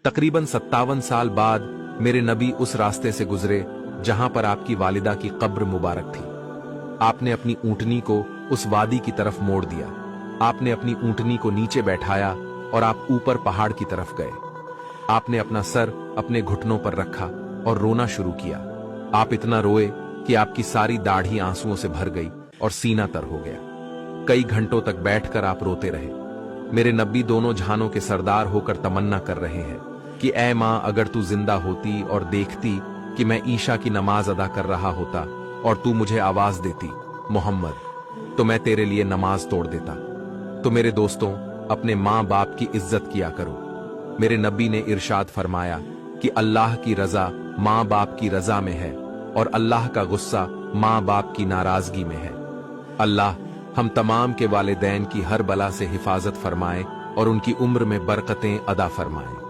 तकरीबन 57 साल बाद मेरे नबी उस रास्ते से गुजरे जहां पर आपकी वालिदा की कब्र मुबारक थी। आपने अपनी ऊंटनी को उस वादी की तरफ मोड़ दिया। आपने अपनी ऊंटनी को नीचे बैठाया और आप ऊपर पहाड़ की तरफ गए। आपने अपना सर अपने घुटनों पर रखा और रोना शुरू किया। आप इतना रोए कि आपकी सारी दाढ़ी आंसुओं से भर गई और सीना तर हो गया। कई घंटों तक बैठकर आप रोते रहे। मेरे नबी दोनों जहानों के सरदार होकर तमन्ना कर रहे हैं कि ऐ मां, अगर तू जिंदा होती और देखती कि मैं ईशा की नमाज अदा कर रहा होता और तू मुझे आवाज देती मोहम्मद, तो मैं तेरे लिए नमाज तोड़ देता। तो मेरे दोस्तों, अपने माँ बाप की इज्जत किया करो। मेरे नबी ने इरशाद फरमाया कि अल्लाह की रजा माँ बाप की रजा में है और अल्लाह का गुस्सा माँ बाप की नाराजगी में है। अल्लाह हम तमाम के वालिदैन की हर बला से हिफाजत फरमाए और उनकी उम्र में बरकतें अदा फरमाए।